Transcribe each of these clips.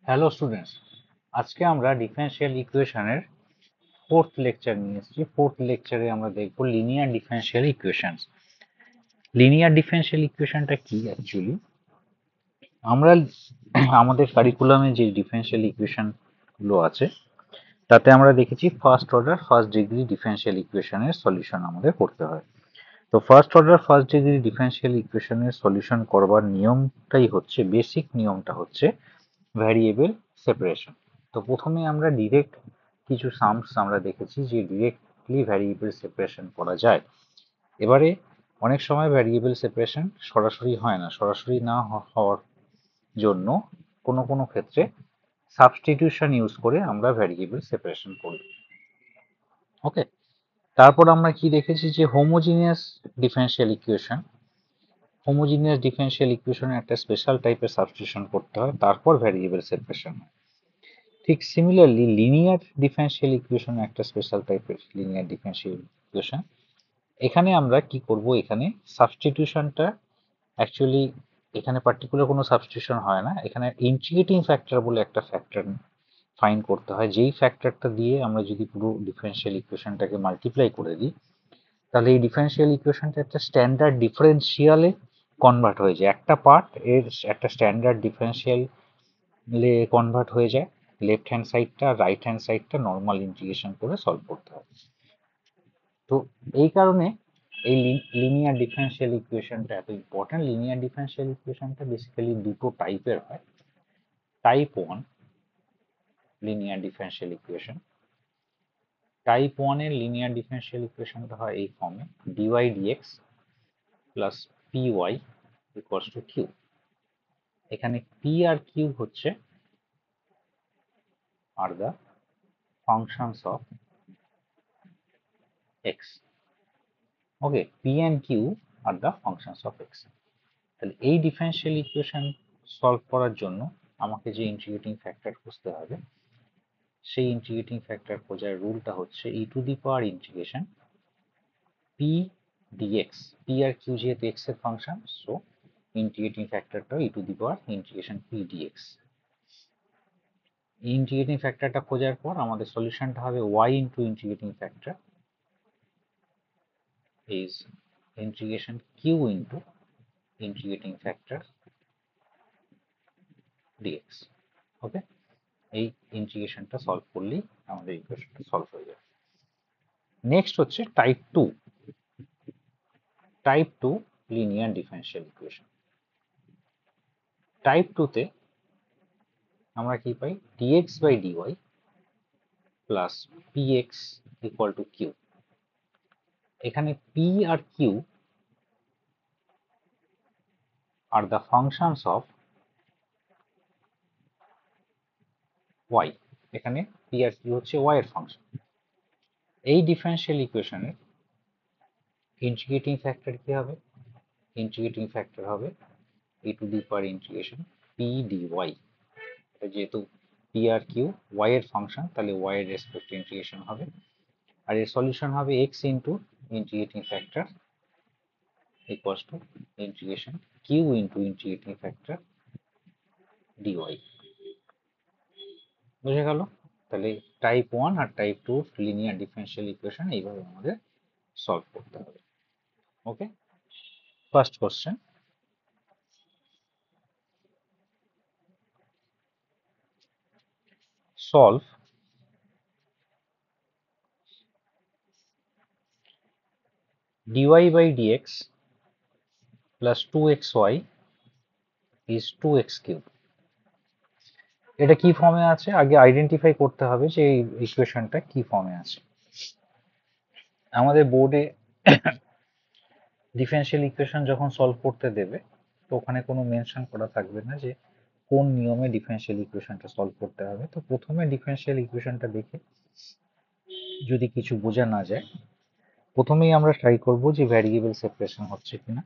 Hello students, আজকে আমরা differential ইকুয়েশনের ফোর্থ লেকচার নিয়ে এসেছি। ফোর্থ লেকচারে আমরা দেখব linear differential equations. Linear differential ইকুয়েশনটা কি অ্যাকচুয়ালি? আমরা আমাদের কারিকুলামে যে ডিফারেনশিয়াল ইকুয়েশন গুলো আছে তাতে আমরা দেখেছি first order first degree differential ইকুয়েশনের সলিউশন আমাদের করতে হয়। তো first order first degree differential ইকুয়েশনের সলিউশন করবার নিয়মটাই হচ্ছে, বেসিক নিয়মটা হচ্ছে ভ্যারিয়েবল সেপারেশন। তো প্রথমে আমরা ডিরেক্ট কিছু সামস আমরা দেখেছি যে ডিরেক্টলি ভ্যারিয়েবল সেপারেশন করা যায়। এবারে অনেক সময় ভ্যারিয়েবল সেপারেশন সরাসরি হয় না, সরাসরি না হওয়ার জন্য কোনো কোনো ক্ষেত্রে সাবস্টিটিউশন ইউজ করে আমরা ভ্যারিয়েবল সেপারেশন করি। ওকে, তারপর আমরা কি দেখেছি যে homogeneous differential equation, homogeneous differential ইকুয়েশনে একটা স্পেশাল টাইপের সাবস্টিটিউশন করতে হয়, তারপর ভ্যারিয়েবল সেপারেশন হয়। ঠিক সিমিলারলি লিনিয়ার ডিফারেনশিয়াল ইকুয়েশন একটা স্পেশাল টাইপের লিনিয়ার ডিফারেনশিয়াল ইকুয়েশন। এখানে আমরা কি করব, এখানে সাবস্টিটিউশনটা অ্যাকচুয়ালি এখানে পার্টিকুলার কোনো সাবস্টিটিউশন হয় না, এখানে ইন্টিগ্রেটিং ফ্যাক্টর বলে একটা ফ্যাক্টর ফাইন্ড করতে হয়। যেই ফ্যাক্টরটা দিয়ে আমরা যদি পুরো ডিফারেনশিয়াল ইকুয়েশনটাকে মাল্টিপ্লাই করে দিই, তাহলে এই ডিফারেনশিয়াল ইকুয়েশনটা একটা স্ট্যান্ডার্ড ডিফারেনশিয়ালে কনভার্ট হয়ে যায়। একটা পার্ট এর একটা স্ট্যান্ডার্ড ডিফারেনশিয়ালে কনভার্ট হয়ে যায়। লেফট হ্যান্ড সাইডটা রাইট হ্যান্ড সাইডটা নর্মাল ইন্টিগ্রেশন করে সলভ করতে হবে। তো এই কারণে এই লিনিয়ার ডিফারেনশিয়াল ইকুয়েশনটা এত ইম্পর্টেন্ট। লিনিয়ার ডিফারেনশিয়াল ইকুয়েশনটা বেসিক্যালি দুটো টাইপের হয়। Type 1 linear differential equation, type 1 এর লিনিয়ার ডিফারেনশিয়াল ইকুয়েশনটা হয় এই ফর্মে: dy dx plus py equals to q. এখানে পি আর কিউ হচ্ছে are the functions of x. Okay, p and q are the functions of x. তাহলে এই ডিফারেনশিয়াল ইকুয়েশন সলভ করার জন্য আমাকে যে ইন্টিগ্রেটিং ফ্যাক্টর খুঁজতে হবে, সেই ইন্টিগ্রেটিং ফ্যাক্টর খোঁজার রুলটা হচ্ছে e to the power integration P dx. P আর কিউ যেহেতু এক্স এর ফাংশন, সো ইন্টিগ্রেটিং ফ্যাক্টরটা e to the power integration P dx. এই ইন্টিগ্রেটিং ফ্যাক্টরটা খোঁজার পর আমাদের সলিউশনটা হবে Y into integrating factor is integration q into integrating factor dx. Okay, এই ইন্টিগ্রেশনটা সলভ করলেই আমাদের ইকুয়েশনটা সলভ হয়ে যাবে। নেক্সট হচ্ছে type 2। Type 2 linear differential equation. Type 2 তে আমরা কি পাই? dx by dy plus px equal to q। এখানে p আর q are the functions of y। এখানে p আর q হচ্ছে y এর ফাংশন। এই ডিফারেনশিয়াল ইকুয়েশনের ইন্টিগ্রেটিং ফ্যাক্টর কি হবে? ইন্টিগ্রেটিং ফ্যাক্টর হবে e to the power integration p dy. যেহেতু পি আর কিউ ওয়াই এর ফাংশন, তাহলে ওয়াই এর রেসপেক্টে ইন্টিগ্রেশন হবে। আর এর সলিউশন হবে X into integrating factor equals to integration Q into integrating factor dy. বুঝে গেল? তাহলে টাইপ 1 আর টাইপ 2 লিনিয়ার ডিফারেনশিয়াল ইকুয়েশন এইভাবে আমাদের সলভ করতে হবে। Okay, first question, solve dy by dx plus 2xy is 2x cube। এটা কি ফর্মে আছে আগে আইডেন্টিফাই করতে হবে যে এই ইকুয়েশনটা কি ফর্মে আছে। আমাদের বোর্ডে ডিফারেনশিয়াল ইকুয়েশন যখন সলভ করতে দেবে, তো ওখানে কোনো মেনশন করা থাকবে না যে কোন নিয়মে ডিফারেনশিয়াল ইকুয়েশনটা সলভ করতে হবে। তো প্রথমে ডিফারেনশিয়াল ইকুয়েশনটা দেখে যদি কিছু বোঝা না যায়, প্রথমেই আমরা ট্রাই করব যে ভ্যারিয়েবল সেপারেশন হচ্ছে কিনা।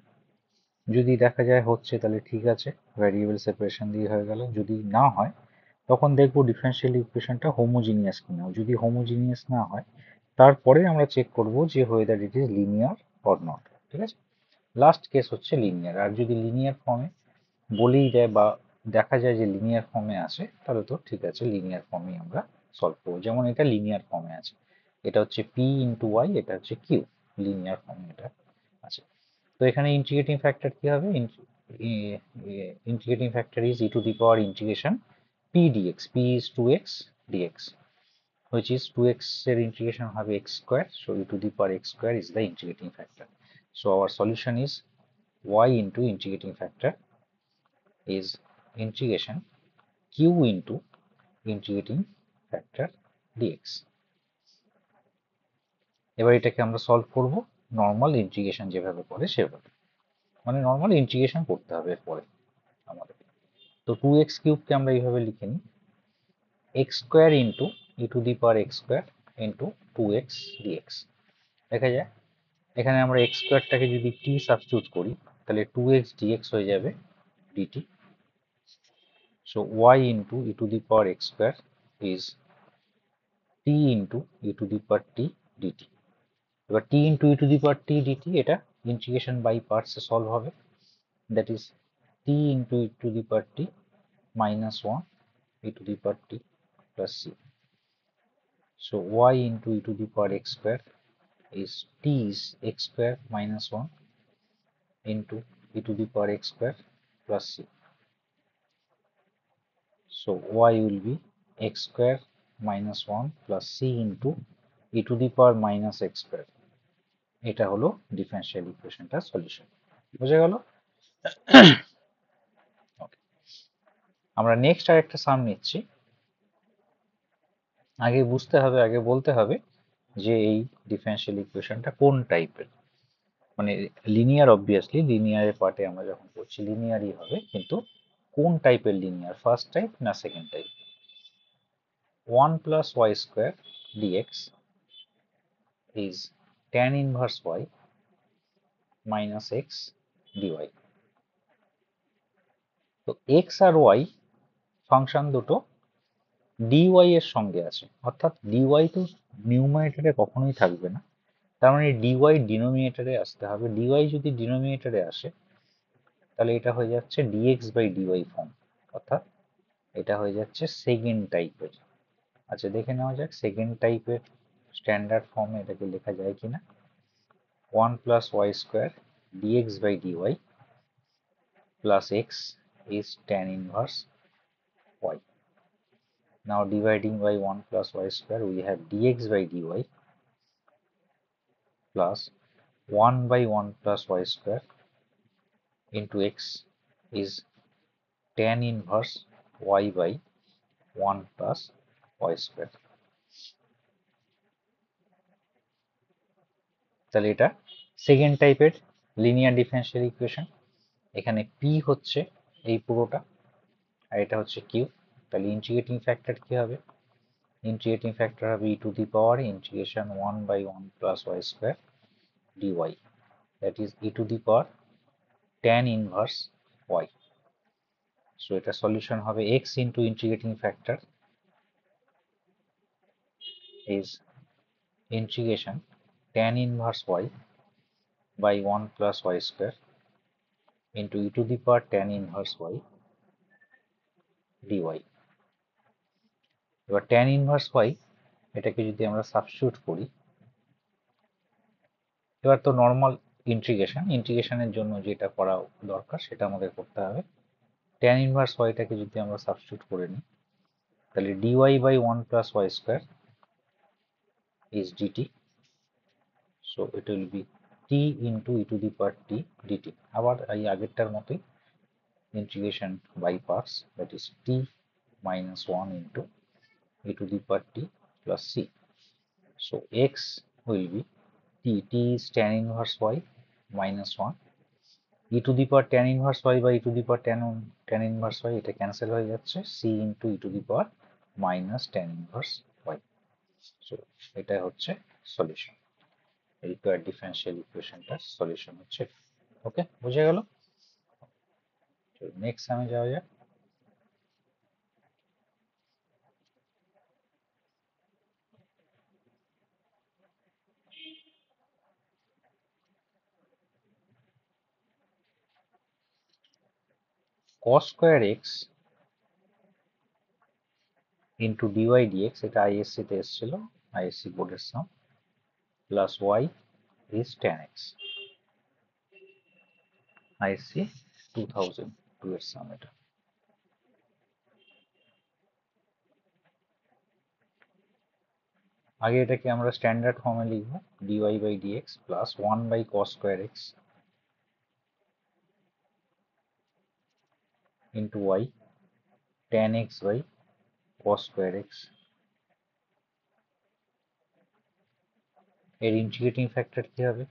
যদি দেখা যায় হচ্ছে, তাহলে ঠিক আছে, ভ্যারিয়েবল সেপারেশন দিয়ে হয়ে গেল। যদি না হয়, তখন দেখবো ডিফারেনশিয়াল ইকুয়েশনটা হোমোজিনিয়াস কিনা। যদি হোমোজিনিয়াস না হয়, তারপরে আমরা চেক করব যে whether it is linear or not. ঠিক আছে, লাস্ট কেস হচ্ছে লিনিয়ার। আর যদি লিনিয়ার ফর্মে বলেই দেয় বা দেখা যায় যে লিনিয়ার ফর্মে আছে, তাহলে তো ঠিক আছে, লিনিয়ার ফর্মে আমরা সলভ করবো। যেমন এটা লিনিয়ার ফর্মে আছে, এটা হচ্ছে পি ইন্টু ওয়াই, এটা হচ্ছে কিউ, লিনিয়ার ফর্মে এটা আছে। তো এখানে ইন্টিগ্রেটিং ফ্যাক্টর কি হবে? Integrating factor is e to the power integration P dx, p is 2x dx, which is 2x এর integration হবে x square, so e to the power x square is the integrating factor. So our solution is y into integrating factor is integration q into integrating factor dx. এবার এটাকে আমরা solve করব normal integration যেভাবে করে সেভাবে, মানে normal integration করতে হবে এরপরে আমাদের। তো 2x কিউবকে আমরা এইভাবে লিখে নিই, x square into E to the power x square into 2x dx। দেখা যায় এখানে আমরা এক্স স্কোয়ারটাকে যদি টি সাবস্টিটিউট করি, তাহলে 2x dx হয়ে যাবে dt। So y into E to the power x square is t into E to the power t dt। এবার t into E to the power t dt, এটা integration by পার্টসে solve হবে, that is t into E to the power t minus 1 e to the power t plus c. So y into e to the power x square is t is x square minus 1 into e to the power x square plus c. So y will be x square minus 1 plus c into e to the power minus x square. এটা হলো differential ইকুয়েশনটার solution. বুঝে গেল? ওকে, আমরা next আরেকটা সাম নিচ্ছি। আগে বুঝতে হবে, আগে বলতে হবে যে এই ডিফারেনশিয়াল ইকুয়েশনটা কোন টাইপের। মানে লিনিয়ার, অবভিয়াসলি লিনিয়ারের পার্টে আমরা যখন করছি লিনিয়ারই হবে, কিন্তু কোন টাইপের লিনিয়ার, ফার্স্ট টাইপ না second type. 1 plus y square dx is tan inverse y minus x dy। তো x আর y ফাংশন দুটো dy এর সঙ্গে আছে, অর্থাৎ dy তো নিউমারেটরে কখনোই থাকবে না, তার মানে dy ডিনোমিনেটরে আসতে হবে। dy যদি ডিনোমিনেটরে আসে, তাহলে এটা হয়ে যাচ্ছে dx বাই dy ফর্ম, অর্থাৎ এটা হয়ে যাচ্ছে সেকেন্ড টাইপের। আচ্ছা, দেখে নেওয়া যাক সেকেন্ড টাইপের স্ট্যান্ডার্ড ফর্মে এটাকে লেখা যায় কিনা। 1 plus y square dx by dy plus x is tan inverse y. Now dividing by 1 plus y square, we have dx by dy plus 1 by 1 plus y square into x is tan inverse y by 1 plus y square. তাহলে এটা second টাইপের linear differential equation. এখানে p হচ্ছে এই পুরোটা, আর এটা হচ্ছে q। তাহলে ইন্টিগ্রেটিং ফ্যাক্টর কি হবে? ইন্টিগ্রেটিং ফ্যাক্টর হবে e to the power integration 1 by 1 plus y square dy, that is e to the power tan inverse y. So এটা সলিউশন হবে x into integrating factor is integration tan inverse y by 1 plus y square into e to the power tan inverse y dy। এবার tan inverse y এটাকে যদি আমরা substitute করি, এবার তো normal ইন্টিগ্রেশনের জন্য যেটা করা দরকার সেটা আমাদের করতে হবে। tan inverse y টাকে যদি আমরা সাবস্টিটিউট করে নিই, তাহলে dy by 1 plus y square is dt, so it will be t into e to the power t dt। আবার এই আগেরটার মতোই integration by parts, that is t minus 1 into e to the power t plus c। So x will be t is tan inverse y minus 1 e to the power tan inverse y by e to the power tan inverse y, এটা cancel হয়ে যাচ্ছে, c into e to the power minus tan inverse y। So এটা হচ্ছে solution, required differential ইকুয়েশনটার solution হচ্ছে। ওকে, বুঝে গেল? Next সামে যাওয়া যাক। cos square x into dy dx, এটা ISC তে এসেছিল, ISC বোর্ডের সাম, plus y is tan x, ISC 2002 এর সাম এটা। আগে এটাকে আমরা স্ট্যান্ডার্ড ফর্মে লিখব, dy by dx plus 1 by cos square x into y tan x by cos square x, এর ইন্টিগ্রেটিং ফ্যাক্টর কি হবে?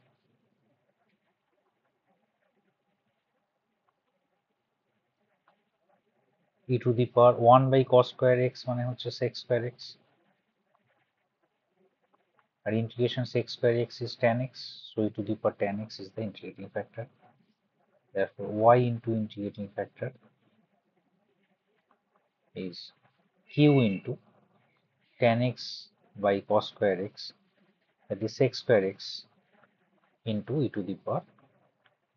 e to the power 1 by cos square x মানে হচ্ছে sec square x, R integration sec square x is tan x, so e to the power tan x is the integrating factor. Therefore y into integrating factor is q into tan x by cos square x, that is sec square x into e to the power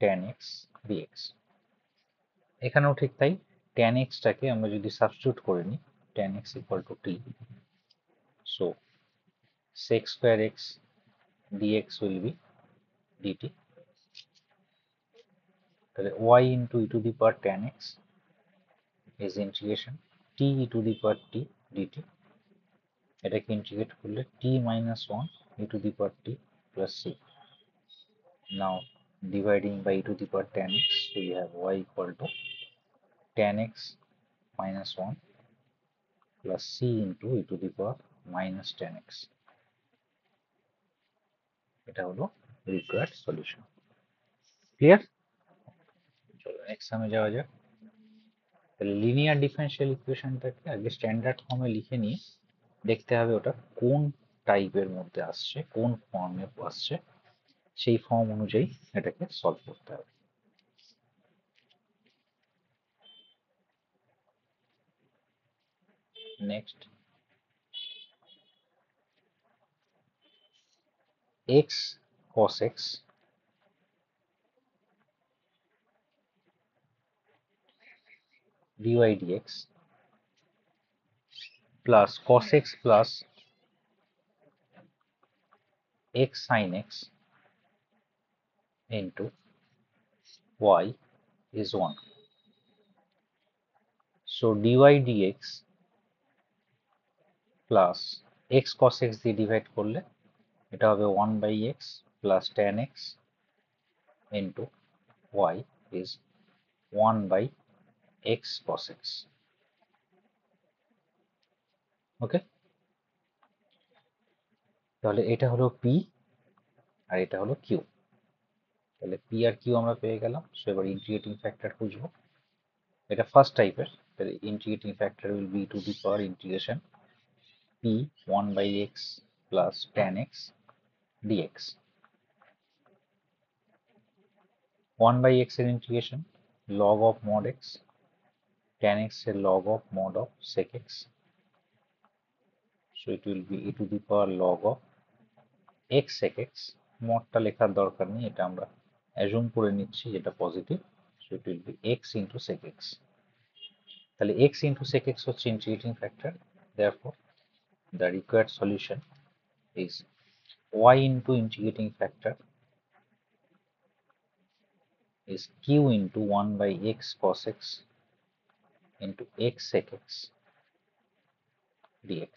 tan x dx. এখানেও ঠিক তাই, tan x টাকে আমরা যদি substitute করে নিই, tan x equal to t, so sec square x dx will be dt, তাহলে y into e to the power tan x is integration t e to the power t dt, এটাকে integrate করলে t minus 1 e to the power t plus c. Now dividing by e to the power tan x, so we have y equal to tan x minus 1 plus c into e to the power minus tan x. এটা হলো required solution. Clear? চলো next সামে যাওয়া যাক। তাহলে linear differential ইকুয়েশনটাকে আগে standard ফর্মে লিখে নিয়ে দেখতে হবে ওটা কোন টাইপের মধ্যে আসছে, কোন ফর্মে আসছে, সেই ফর্ম অনুযায়ী এটাকে সলভ করতে হবে। Next, x cos x dy dx plus cos x plus x sin x into y is 1. So dy dx plus x cos x দিয়ে ডিভাইড করলে এটা হবে 1 by x plus tan x into y is 1 by x cos x. ওকে, তাহলে এটা হলো p আর এটা হলো q। তাহলে p আর q আমরা পেয়ে গেলাম। সো এবার ইন্টিগ্রেটিং ফ্যাক্টর খুঁজবো। এটা ফার্স্ট টাইপের, তাহলে integrating factor will be two the power integration p 1 by x plus tan x dx। 1 by x এর integration log of mod x, tan x এর log of mod of sec x, so it will be e to the power log of x sec x। মডটা লেখার দরকার নেই, এটা আমরা assume করে নিচ্ছি যেটা positive, so it will be x into sec x। তাহলে x into sec x হচ্ছে integrating factor, therefore the required solution is y into integrating factor is q into 1 by x cos x into x sec x dx.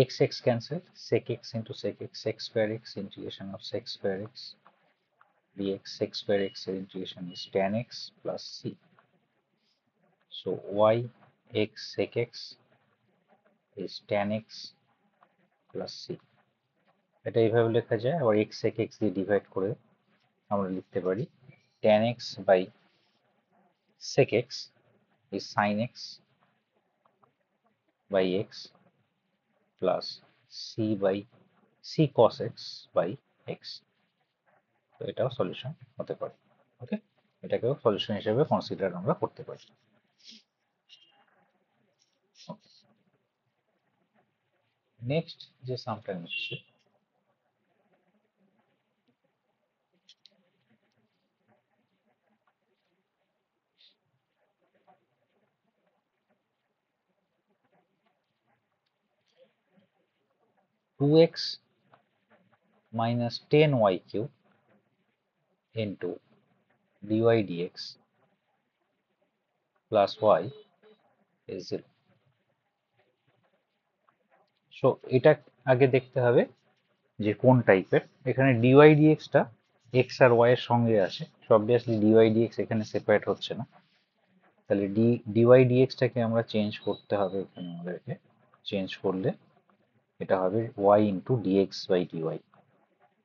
X x cancel, sec x into sec x, sec square x integration of sec square x dx, sec square x integration is tan x plus c. So y x sec x is tan x plus c। এটা এইভাবে লেখা যায়, আবার x sec x দিয়ে divide করে আমরা লিখতে পারি tan x by sec x is sin x by x plus c by c cos x by x। তো এটাও সলিউশন হতে পারে। ওকে, এটাকেও সলিউশন হিসেবে কনসিডার আমরা করতে পারি। নেক্সট যে সামটা নিচ্ছি, 2x minus 10y cube into dy dx plus y is 0. So এটা আগে দেখতে হবে যে কোন টাইপের। এখানে dy dx টা x আর y এর সঙ্গে আছে, সো অবভিয়াসলি dy dx এখানে সেপারেট হচ্ছে না, তাহলে dy dx টাকে আমরা চেঞ্জ করতে হবে, এখানে আমাদেরকে চেঞ্জ করলে এটা হবে y into dx by dy।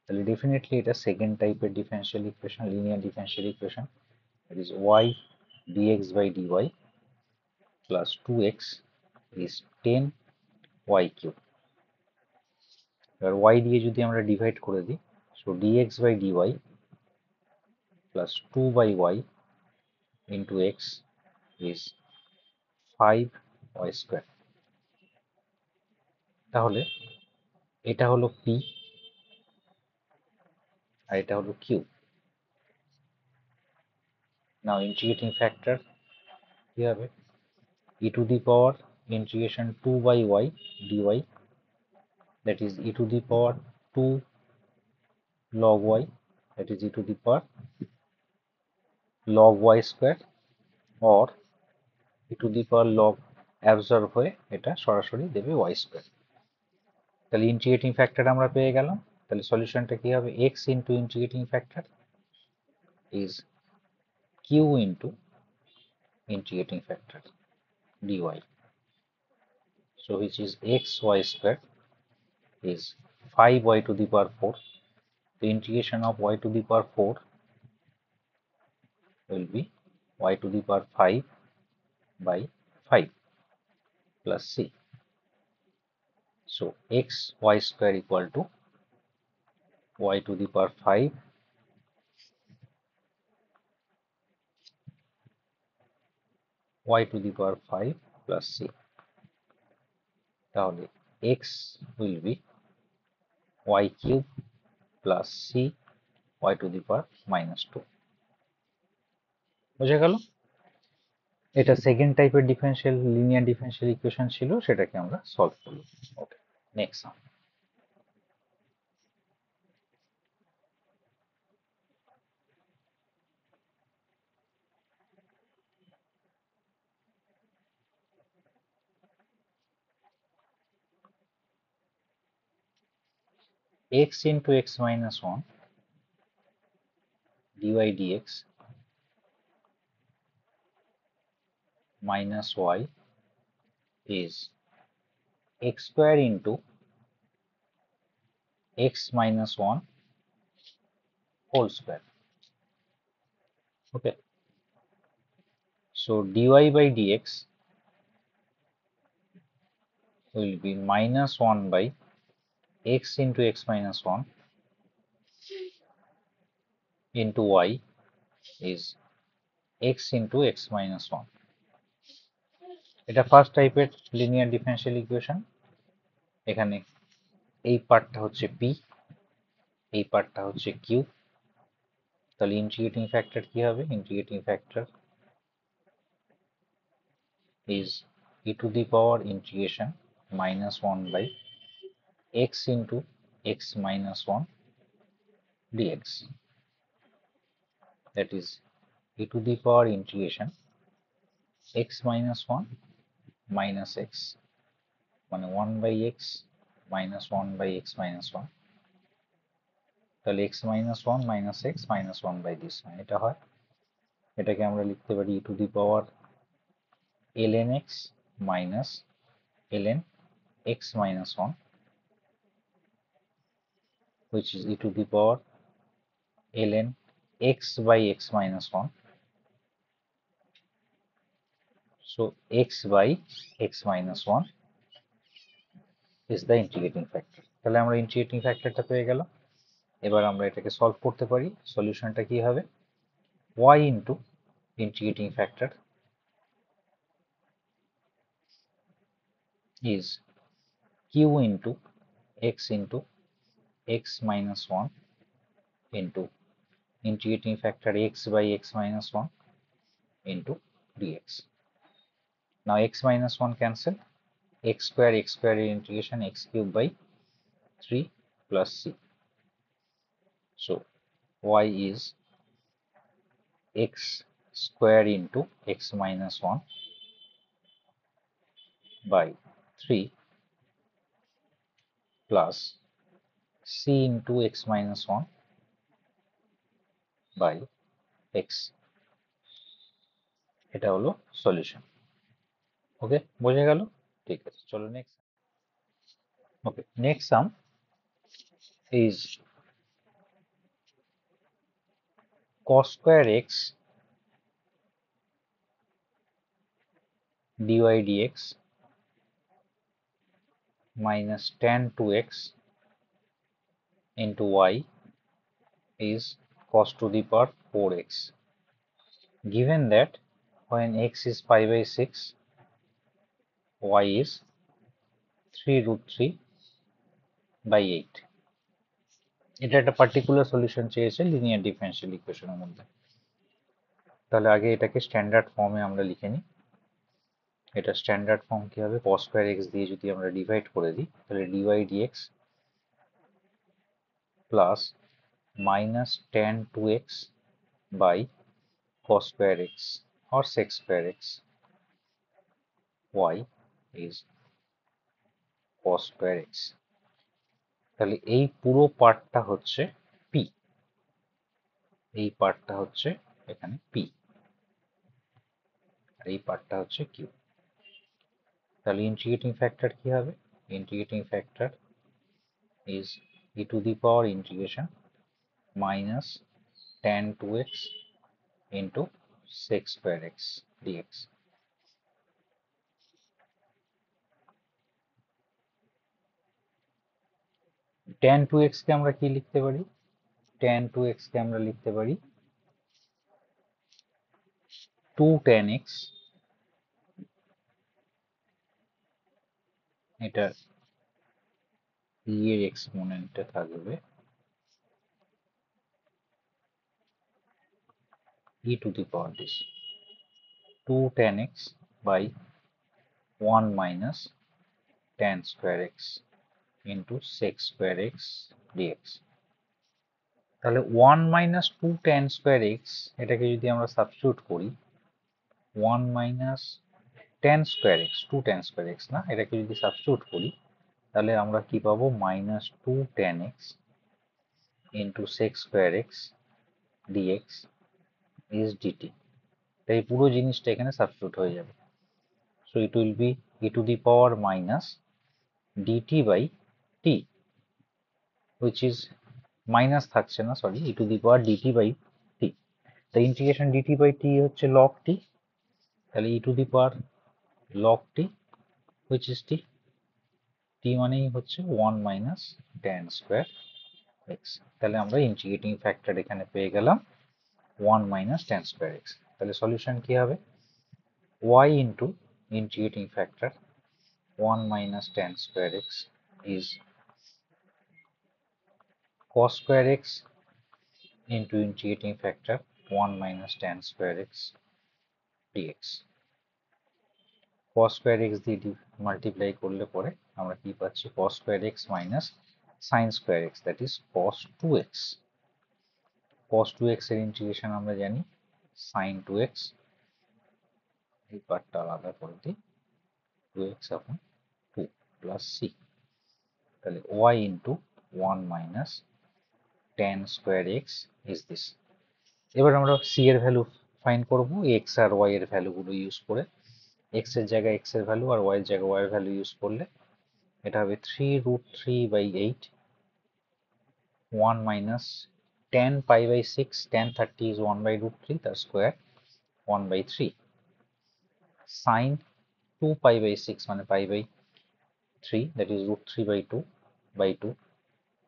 তাহলে ডেফিনেটলি এটা সেকেন্ড টাইপের differential equation, linear differential equation. That is y dx by dy plus 2x is 10y cube. এবার y দিয়ে যদি আমরা ডিভাইড করে দিই, so dx by dy plus 2 by y into x is 5y square. তাহলে এটা হলো p আর এটা হলো q। নাও ইন্টিগ্রেটিং ফ্যাক্টর কি হবে, e to the power integration 2 by y dy, that is e to the power 2 log y, that is e to the power log y square, or e to the power log absorb হয়ে এটা সরাসরি দেবে y square. তাহলে integrating factor আমরা পেয়ে গেলাম। তাহলে সলিউশনটা কি হবে, x into integrating factor is q into integrating factor dy, so which is xy square is 5y to the power 4. The integration of y to the power 4 will be y to the power 5 by 5 plus c. So xy square equal to y to the power 5 y to the power 5 plus c. তাহলে x will be y cube plus c y to the power minus 2. বুঝে গেল? এটা second টাইপের differential linear differential equation ছিল, সেটাকে আমরা solve করলাম। ওকে, next some. x into x minus 1 dy dx minus y is x square into x minus 1 whole square. Okay, so dy by dx will be minus 1 by x into x minus 1 into y is x into x minus 1. এটা first টাইপের linear differential equation. এখানে এই পার্টটা হচ্ছে p, এই পার্টটা হচ্ছে q। তাহলে ইন্টিগ্রেটিং ফ্যাক্টর কি হবে, integrating factor is e to the power integration minus 1 by x into x minus 1 dx, that is e to the power integration x minus 1 minus x, মানে 1 by x minus 1 by x minus 1, তাহলে x minus 1 minus x minus 1 by this, এটা হয়। এটাকে আমরা লিখতে পারি e to the power ln x minus ln x minus 1, which is e to the power ln x by x minus 1. So x by x minus 1 is the integrating factor. তাহলে আমরা integrating ফ্যাক্টরটা পেয়ে গেলাম। এবার আমরা এটাকে solve করতে পারি। সলিউশনটা কি হবে, y into integrating factor is q into x minus 1 into integrating factor x by x minus 1 into dx. Now x minus 1 cancel, x square integration x cube by 3 plus c. So y is x square into x minus 1 by 3 plus c into x minus 1 by x. এটা হলো solution. ওকে, বোঝা গেল? ঠিক আছে, চলো next. Okay, next some is cos square x dy dx minus tan 2x into y is cos to the power 4x. Given that when x is pi by 6, y is 3 root 3 by 8. এটা একটা particular solution চেয়েছে linear differential ইকুয়েশনের মধ্যে। তাহলে আগে এটাকে standard ফর্মে আমরা লিখে নিই। এটা স্ট্যান্ডার্ড ফর্ম কি হবে? cos square x দিয়ে যদি আমরা ডিভাইড করে দিই তাহলে dy dx plus minus tan 2x by cos square x or sec square x y is cos square x. তাহলে এই পুরো পার্টটা হচ্ছে p, এই পার্টটা হচ্ছে এখানে p, আর এই পার্টটা হচ্ছে q। তাহলে ইন্টিগ্রেটিং ফ্যাক্টর কি হবে? Integrating factor is e to the power integration minus tan 2x into sec square x dx. tan 2x কে আমরা কি লিখতে পারি? tan 2x কে আমরা লিখতে পারি 2 tan x, এটা e এর এক্সপোনেন্টে থাকবে e to the power this 2 tan x by 1 minus tan square x into sec square x dx. তাহলে 1 minus 2 tan square x এটাকে যদি আমরা সাবস্টিটিউট করি 1 minus tan square x 2 tan square x না, এটাকে যদি সাবস্টিটিউট করি তাহলে আমরা কি পাবো? minus 2 tan x into sec square x dx is dt. তাই পুরো জিনিসটা এখানে সাবস্টিটিউট হয়ে যাবে। So it will be e to the power minus dt by t, which is minus থাকছে না, sorry, e to the power dt by t। তাই integration dt by t হচ্ছে log t, তাহলে e to the power log t which is t, t মানেই হচ্ছে 1 minus tan square x। তাহলে আমরা integrating factor এখানে পেয়ে গেলাম 1 minus tan square x। তাহলে সলিউশন কি হবে? y into integrating factor 1 minus tan square x is cos square x into integrating factor 1 minus tan square x dx. cos square x দিয়ে multiply করলে পরে আমরা কি পাচ্ছি? cos square x minus sin square x, that is cos 2x. cos 2x এর integration আমরা জানি sin 2x, এই পার্টটা আলাদা করে দিই 2x upon 2 plus c। তাহলে y into 1 minus tan square x is this. এবার আমরা c এর ভ্যালু ফাইন্ড করব x আর y এর ভ্যালুগুলো ইউজ করে। x এর জায়গায় x এর ভ্যালু আর y এর জায়গায় y এর ভ্যালু ইউজ করলে এটা হবে 3 root 3 by 8, 1 minus tan pi by 6, tan 30 is 1 by root 3, তার square 1 by 3, sin 2 pi by 6 মানে pi by 3, that is root 3 by 2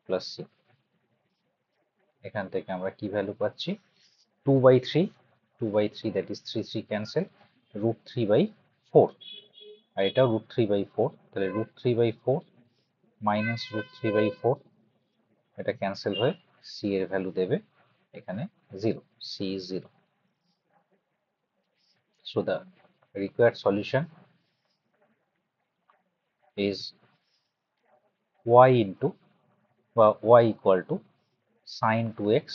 plus c। এখান থেকে আমরা কি ভ্যালু পাচ্ছি? 2 by 3, 2 by 3, that is 3 3 cancel, root 3 by 4, আর এটা root 3 by 4, তাহলে root 3 by 4 minus root 3 by 4, এটা ক্যান্সেল হয়ে c এর ভ্যালু দেবে এখানে 0, c is 0. So the required solution is y into বা y equal to sin 2x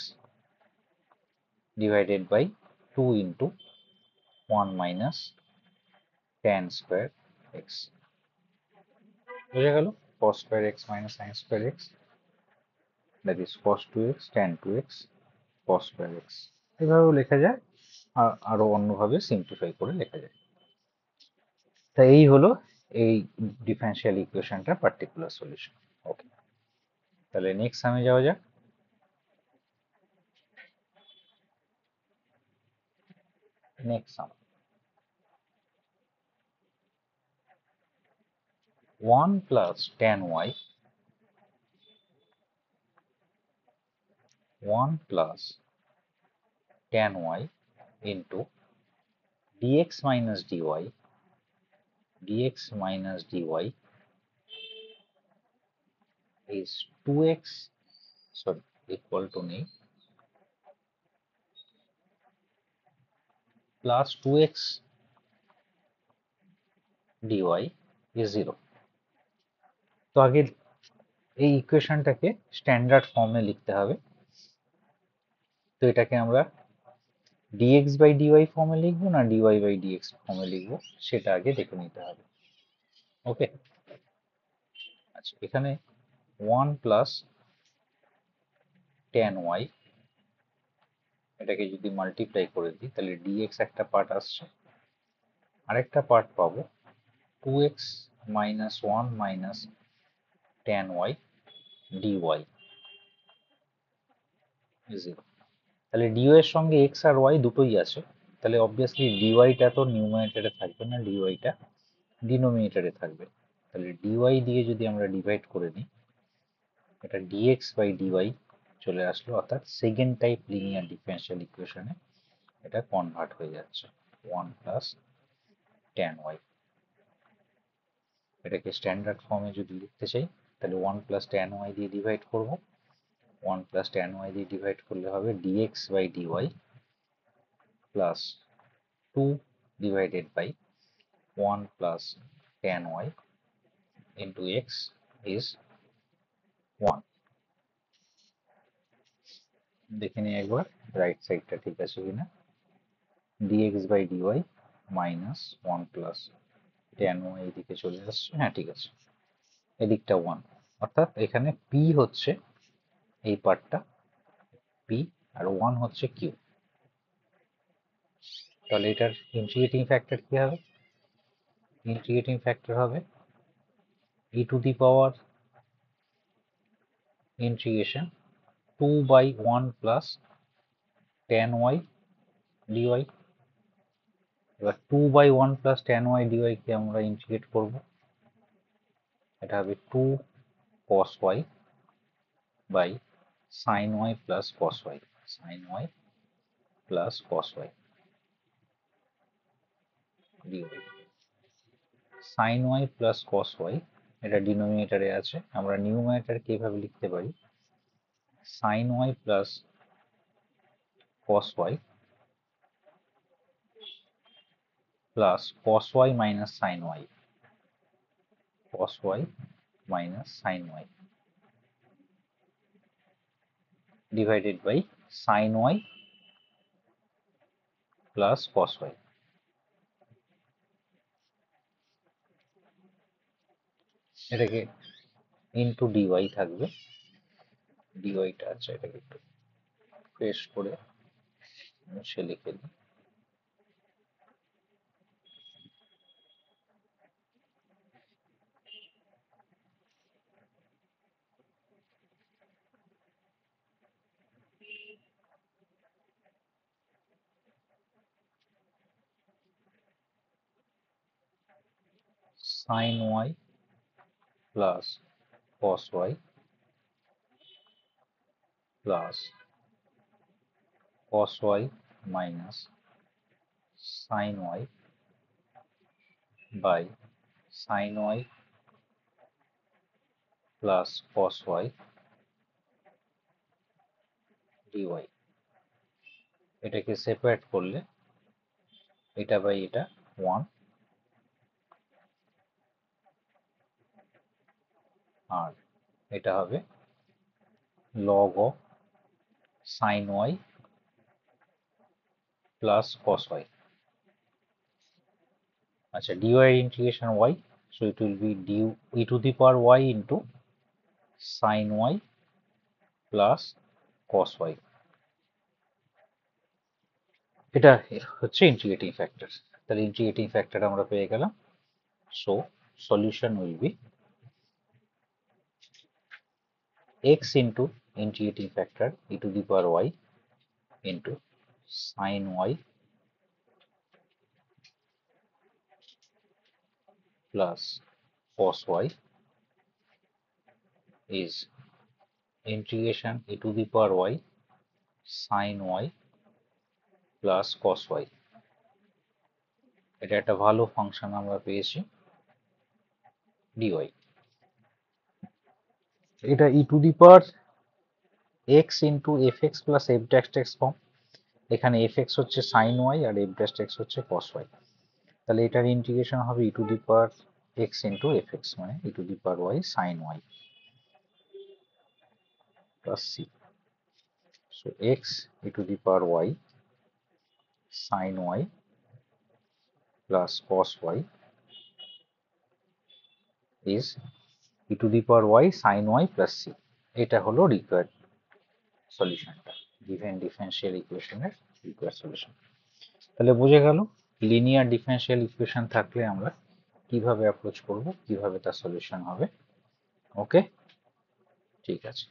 divided by 2 into 1 minus tan square x. বুঝে গেল? cos square x minus sin square x, that is cos 2x tan 2x cos square x. এভাবেও লেখা যায়, আরো অন্যভাবে simplify করে লেখা যায়। তা এই হলো এই ডিফারেনশিয়াল ইকুয়েশনটার পার্টিকুলার সলিউশন। ওকে, তাহলে নেক্সট সামে যাওয়া যাক। Next some 1 plus tan y 1 plus tan y into dx minus dy is 2x, sorry, equal to নেই, plus 2x dy is 0। তো আগে এই ইকুয়েশনটাকে স্ট্যান্ডার্ড ফর্মে লিখতে হবে। তো এটাকে আমরা dx by dy ফর্মে লিখবো না dy by dx ফর্মে লিখবো সেটা আগে দেখে নিতে হবে। ওকে, আচ্ছা, এখানে 1 plus tan y, এটাকে যদি মাল্টিপ্লাই করে দিই তাহলে dx একটা পার্ট আসছে, আরেকটা পার্ট পাবো 2x minus 1 minus tan y dy is 0। তাহলে dy এর সঙ্গে x আর y দুটোই আছে, তাহলে অবভিয়াসলি dy টা তো নিউমারেটরে থাকবে না, dy টা ডিনোমিনেটরে থাকবে। তাহলে dy দিয়ে যদি আমরা ডিভাইড করে নিই, এটা dx বাই dy চলে আসলো, অর্থাৎ সেকেন্ড টাইপ লিনিয়ার ডিফারেনশিয়াল ইকুয়েশনে এটা কনভার্ট হয়ে যাচ্ছে 1 প্লাস tan y। এটাকে স্ট্যান্ডার্ড ফর্মে যদি লিখতে চাই তাহলে 1 প্লাস tan y দিয়ে ডিভাইড করব, 1 প্লাস tan y দিয়ে ডিভাইড করলে হবে dx by dy plus 2 divided by 1 plus tan y into x is 1। দেখে নিই একবার রাইট সাইডটা ঠিক আছে কিনা। dx by dy minus 1 plus tan y এদিকে চলে আসছে, হ্যাঁ ঠিক আছে, এদিকটা 1, অর্থাৎ এখানে p হচ্ছে এই পার্টটা p আর 1 হচ্ছে q। তাহলে এটার ইন্টিগ্রেটিং ফ্যাক্টর কি হবে? ইন্টিগ্রেটিং ফ্যাক্টর হবে e to the power integration 2 by 1 plus tan y dy। এবার 2 by 1 plus tan y dy কে আমরা ইন্টিগ্রেট করব, এটা হবে 2 cos y by sin y plus cos y, sin y plus cos y dy। sin y plus cos y এটা ডিনোমিনেটরে আছে, আমরা নিউমারেটরকে এভাবে লিখতে পারি sin y plus cos y plus cos y minus sin y, cos y minus sin y divided by sin y plus cos y। এটাকে into dy থাকবে, dy টা আছে, এটাকে একটু ফ্রেশ করে মুছে লিখে দিই। sin y plus cos y plus cos y minus sin y by sin y plus cos y dy। এটাকে সেপারেট করলে এটা বাই এটা 1, আর এটা হবে log of sin y plus cos y. আচ্ছা, dy integration y, so it will be e to the power y into sin y plus cos y. এটা হচ্ছে integrating factor. তাহলে ইন্টিগ্রেটিং ফ্যাক্টর আমরা পেয়ে গেলাম। So solution will be x into integrating factor e to the power y into sin y plus cos y is integration e to the power y sin y plus cos y. এটা একটা ভালো function আমরা পেয়েছি dy। এটা e to the power x into fx plus f dash x form. এখানে fx হচ্ছে sin y আর f dash x হচ্ছে cos y। তাহলে এটার ইন্টিগ্রেশন হবে e to the power x into fx, মানে e to the power y sin y plus c. So x e to the power y sin y plus cos y is e to the power y sin y plus c. এটা হলো required সলিউশনটা, given differential ইকুয়েশনের required solution. তাহলে বোঝা গেল linear differential equation থাকলে আমরা কিভাবে অ্যাপ্রোচ করব, কিভাবে তার সলিউশন হবে। ওকে, ঠিক আছে।